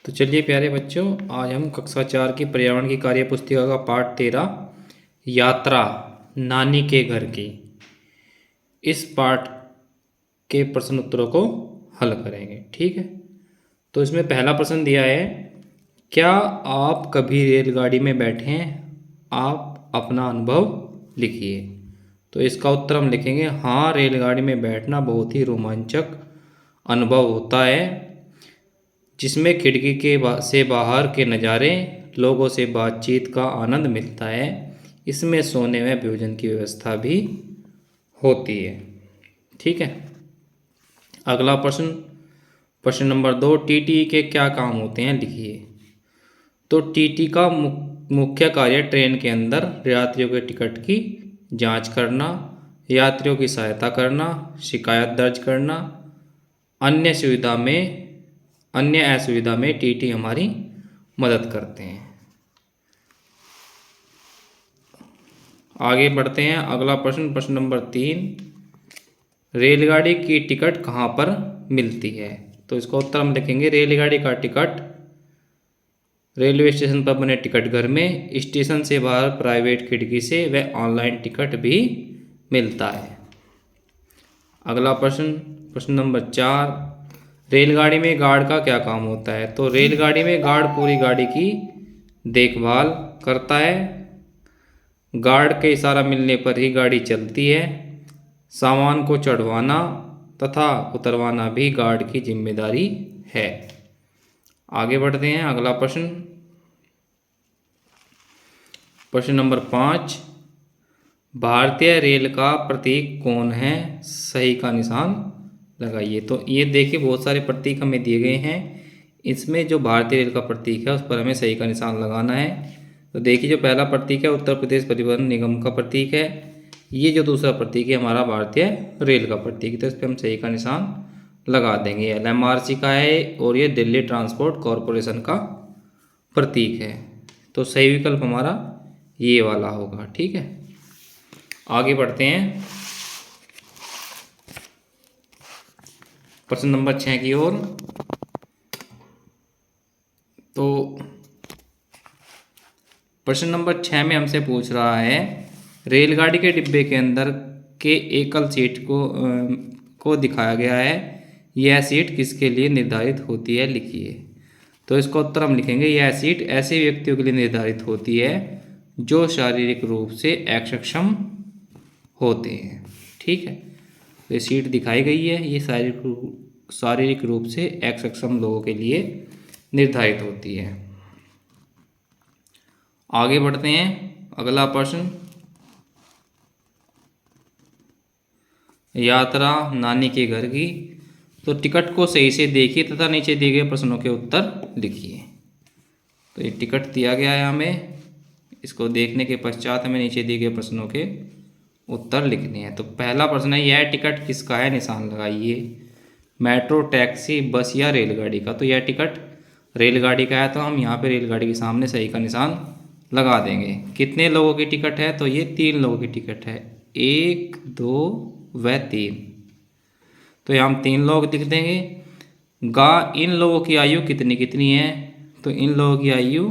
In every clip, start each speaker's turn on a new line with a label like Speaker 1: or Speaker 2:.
Speaker 1: तो चलिए प्यारे बच्चों, आज हम कक्षा 4 की पर्यावरण की कार्य पुस्तिका का पाठ 13 यात्रा नानी के घर की इस पाठ के प्रश्न उत्तरों को हल करेंगे। ठीक है, तो इसमें पहला प्रश्न दिया है, क्या आप कभी रेलगाड़ी में बैठे हैं? आप अपना अनुभव लिखिए। तो इसका उत्तर हम लिखेंगे, हाँ, रेलगाड़ी में बैठना बहुत ही रोमांचक अनुभव होता है, जिसमें खिड़की के से बाहर के नज़ारे, लोगों से बातचीत का आनंद मिलता है। इसमें सोने व भोजन की व्यवस्था भी होती है। ठीक है, अगला प्रश्न, प्रश्न नंबर 2, टीटी के क्या काम होते हैं, लिखिए। तो टीटी का मुख्य कार्य ट्रेन के अंदर यात्रियों के टिकट की जांच करना, यात्रियों की सहायता करना, शिकायत दर्ज करना, अन्य असुविधा में टीटी हमारी मदद करते हैं। आगे बढ़ते हैं, अगला प्रश्न, प्रश्न नंबर 3, रेलगाड़ी की टिकट कहाँ पर मिलती है? तो इसका उत्तर हम लिखेंगे, रेलगाड़ी का टिकट रेलवे स्टेशन पर बने टिकट घर में, स्टेशन से बाहर प्राइवेट खिड़की से, व ऑनलाइन टिकट भी मिलता है। अगला प्रश्न, प्रश्न नंबर 4, रेलगाड़ी में गार्ड का क्या काम होता है? तो रेलगाड़ी में गार्ड पूरी गाड़ी की देखभाल करता है। गार्ड के इशारा मिलने पर ही गाड़ी चलती है। सामान को चढ़वाना तथा उतरवाना भी गार्ड की जिम्मेदारी है। आगे बढ़ते हैं, अगला प्रश्न, प्रश्न नंबर 5, भारतीय रेल का प्रतीक कौन है? सही का निशान लगाइए। तो ये देखिए, बहुत सारे प्रतीक हमें दिए गए हैं, इसमें जो भारतीय रेल का प्रतीक है उस पर हमें सही का निशान लगाना है। तो देखिए, जो पहला प्रतीक है उत्तर प्रदेश परिवहन निगम का प्रतीक है। ये जो दूसरा प्रतीक है हमारा भारतीय रेल का प्रतीक है, तो इस पर हम सही का निशान लगा देंगे। LMRC का है और ये दिल्ली ट्रांसपोर्ट कॉरपोरेशन का प्रतीक है। तो सही विकल्प हमारा ये वाला होगा। ठीक है, आगे बढ़ते हैं प्रश्न नंबर 6 की ओर। तो प्रश्न नंबर 6 में हमसे पूछ रहा है, रेलगाड़ी के डिब्बे के अंदर के एकल सीट को दिखाया गया है, यह सीट किसके लिए निर्धारित होती है, लिखिए। तो इसका उत्तर हम लिखेंगे, यह सीट ऐसे व्यक्तियों के लिए निर्धारित होती है जो शारीरिक रूप से अक्षम होते हैं। ठीक है, तो ये सीट दिखाई गई है, ये शारीरिक रूप से अक्षम लोगों के लिए निर्धारित होती है। आगे बढ़ते हैं, अगला प्रश्न, यात्रा नानी के घर की। तो टिकट को सही से देखिए तथा नीचे दिए गए प्रश्नों के उत्तर लिखिए। तो ये टिकट दिया गया है हमें, इसको देखने के पश्चात हमें नीचे दिए गए प्रश्नों के उत्तर लिखने हैं। तो पहला प्रश्न है, यह टिकट किसका है, निशान लगाइए। मेट्रो, टैक्सी, बस या रेलगाड़ी का? तो यह टिकट रेलगाड़ी का है, तो हम यहाँ पे रेलगाड़ी के सामने सही का निशान लगा देंगे। कितने लोगों की टिकट है? तो ये 3 लोगों की टिकट है, 1, 2 व 3। तो यहाँ हम 3 लोग लिख देंगे। इन लोगों की आयु कितनी कितनी है? तो इन लोगों की आयु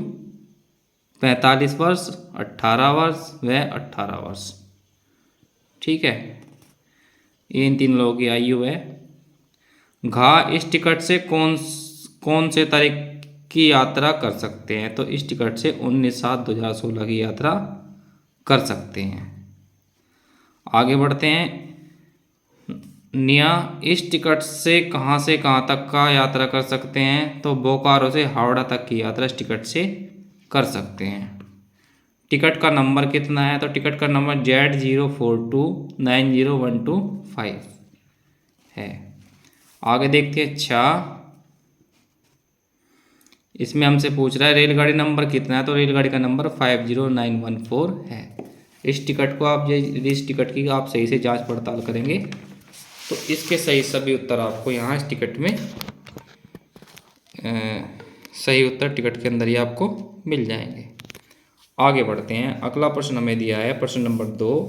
Speaker 1: 45 वर्ष, 18 वर्ष व 18 वर्ष। ठीक है, इन 3 लोगों की आयु है। इस टिकट से कौन से तारीख की यात्रा कर सकते हैं? तो इस टिकट से 19/7/2016 की यात्रा कर सकते हैं। आगे बढ़ते हैं, इस टिकट से कहाँ तक का यात्रा कर सकते हैं? तो बोकारो से हावड़ा तक की यात्रा इस टिकट से कर सकते हैं। टिकट का नंबर कितना है? तो टिकट का नंबर Z04290125 है। आगे देखते हैं, अच्छा, इसमें हमसे पूछ रहा है रेलगाड़ी नंबर कितना है? तो रेलगाड़ी का नंबर 50914 है। इस टिकट की आप सही से जांच पड़ताल करेंगे तो इसके सभी उत्तर आपको यहाँ इस टिकट में सही उत्तर टिकट के अंदर ही आपको मिल जाएंगे। आगे बढ़ते हैं, अगला प्रश्न हमें दिया है, प्रश्न नंबर 2,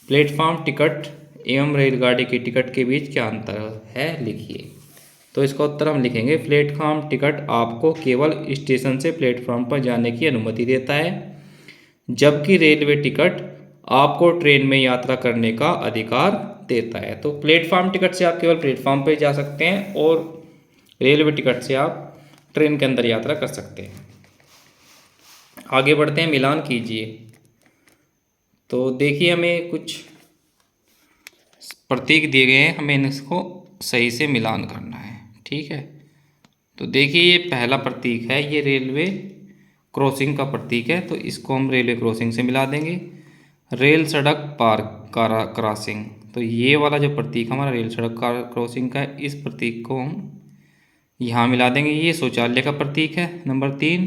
Speaker 1: प्लेटफॉर्म टिकट एवं रेलगाड़ी की टिकट के बीच क्या अंतर है, लिखिए। तो इसका उत्तर हम लिखेंगे प्लेटफॉर्म टिकट आपको केवल स्टेशन से प्लेटफॉर्म पर जाने की अनुमति देता है, जबकि रेलवे टिकट आपको ट्रेन में यात्रा करने का अधिकार देता है। तो प्लेटफॉर्म टिकट से आप केवल प्लेटफॉर्म पर जा सकते हैं और रेलवे टिकट से आप ट्रेन के अंदर यात्रा कर सकते हैं। आगे बढ़ते हैं, मिलान कीजिए। तो देखिए हमें कुछ प्रतीक दिए गए हैं, हमें इसको सही से मिलान करना है। ठीक है, तो देखिए ये पहला प्रतीक है, ये रेलवे क्रॉसिंग का प्रतीक है, तो इसको हम रेलवे क्रॉसिंग से मिला देंगे। रेल सड़क पार क्रॉसिंग, तो ये वाला जो प्रतीक हमारा रेल सड़क क्रॉसिंग का है, इस प्रतीक को हम यहाँ मिला देंगे। ये शौचालय का प्रतीक है नंबर 3,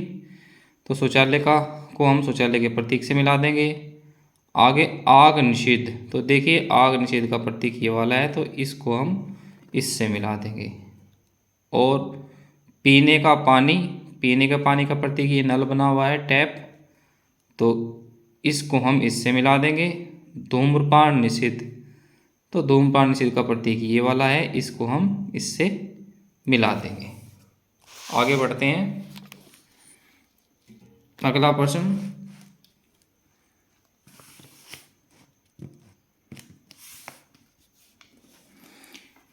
Speaker 1: तो शौचालय को हम शौचालय के प्रतीक से मिला देंगे। आगे आग निषेध, तो देखिए आग निषेध का प्रतीक ये वाला है, तो इसको हम इससे मिला देंगे। और पीने का पानी का प्रतीक ये नल बना हुआ है, टैप, तो इसको हम इससे मिला देंगे। धूम्रपान निषेध, तो धूम्रपान निषेध का प्रतीक ये वाला है, इसको हम इससे मिला देंगे। आगे बढ़ते हैं, अगला प्रश्न।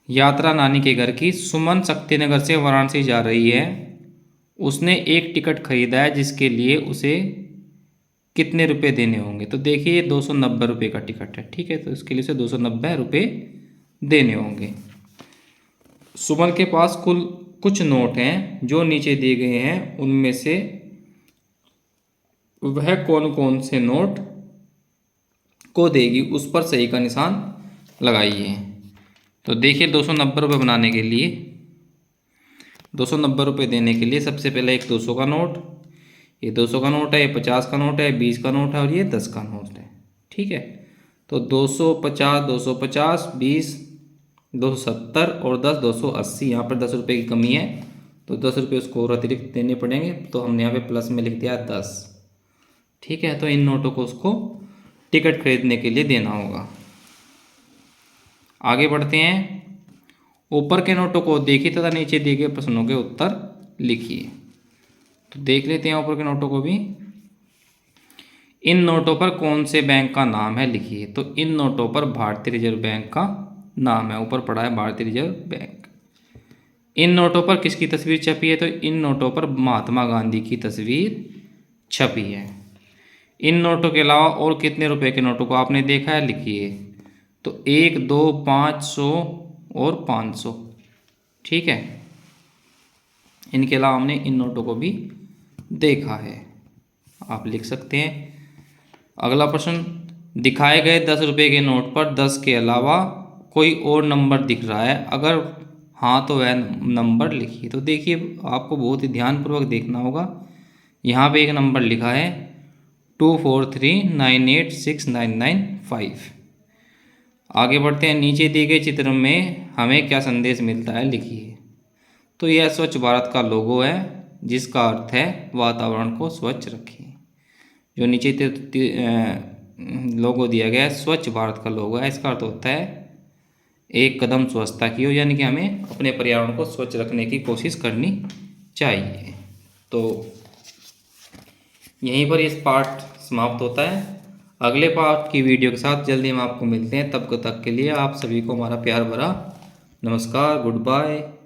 Speaker 1: यात्रा नानी के घर की। सुमन शक्तिनगर से वाराणसी जा रही है। उसने एक टिकट खरीदा है जिसके लिए उसे कितने रुपए देने होंगे। तो देखिए 290 रुपये का टिकट है। ठीक है, तो इसके लिए उसे 290 रुपये देने होंगे। सुमन के पास कुल कुछ नोट हैं जो नीचे दिए गए हैं, उनमें से वह कौन कौन से नोट को देगी, उस पर सही का निशान लगाइए। तो देखिए 290 रुपये बनाने के लिए, 290 रुपये देने के लिए सबसे पहले एक 200 का नोट, ये 200 का नोट है, ये 50 का नोट है, 20 का नोट है और ये 10 का नोट है। ठीक है, तो 250, 250, 20, 270 और 10, 280। यहाँ पर 10 रुपये की कमी है, तो 10 रुपये उसको और अतिरिक्त देने पड़ेंगे, तो हमने यहाँ पे प्लस में लिख दिया 10। ठीक है, तो इन नोटों को उसको टिकट खरीदने के लिए देना होगा। आगे बढ़ते हैं, ऊपर के नोटों को देखिए तथा नीचे दिए गए प्रश्नों के उत्तर लिखिए। तो देख लेते हैं ऊपर के नोटों को भी। इन नोटों पर कौन से बैंक का नाम है लिखिए। तो इन नोटों पर भारतीय रिजर्व बैंक का नाम है, ऊपर पड़ा है भारतीय रिजर्व बैंक। इन नोटों पर किसकी तस्वीर छपी है। तो इन नोटों पर महात्मा गांधी की तस्वीर छपी है। इन नोटों के अलावा और कितने रुपए के नोटों को आपने देखा है लिखिए। तो 1, 2, 500 और 500। ठीक है, इनके अलावा हमने इन नोटों को भी देखा है, आप लिख सकते हैं। अगला प्रश्न, दिखाए गए 10 रुपये के नोट पर 10 के अलावा कोई और नंबर दिख रहा है, अगर हाँ तो वह नंबर लिखिए। तो देखिए आपको बहुत ही ध्यानपूर्वक देखना होगा। यहाँ पे एक नंबर लिखा है 2439869995। आगे बढ़ते हैं, नीचे दिए गए चित्र में हमें क्या संदेश मिलता है लिखिए। तो यह स्वच्छ भारत का लोगो है, जिसका अर्थ है वातावरण को स्वच्छ रखें। जो नीचे लोगो दिया गया है, स्वच्छ भारत का लोगो है, इसका अर्थ होता है एक कदम स्वच्छता की हो, यानी कि हमें अपने पर्यावरण को स्वच्छ रखने की कोशिश करनी चाहिए। तो यहीं पर इस पार्ट समाप्त होता है। अगले पार्ट की वीडियो के साथ जल्दी हम आपको मिलते हैं। तब तक के लिए आप सभी को हमारा प्यार भरा नमस्कार, गुड बाय।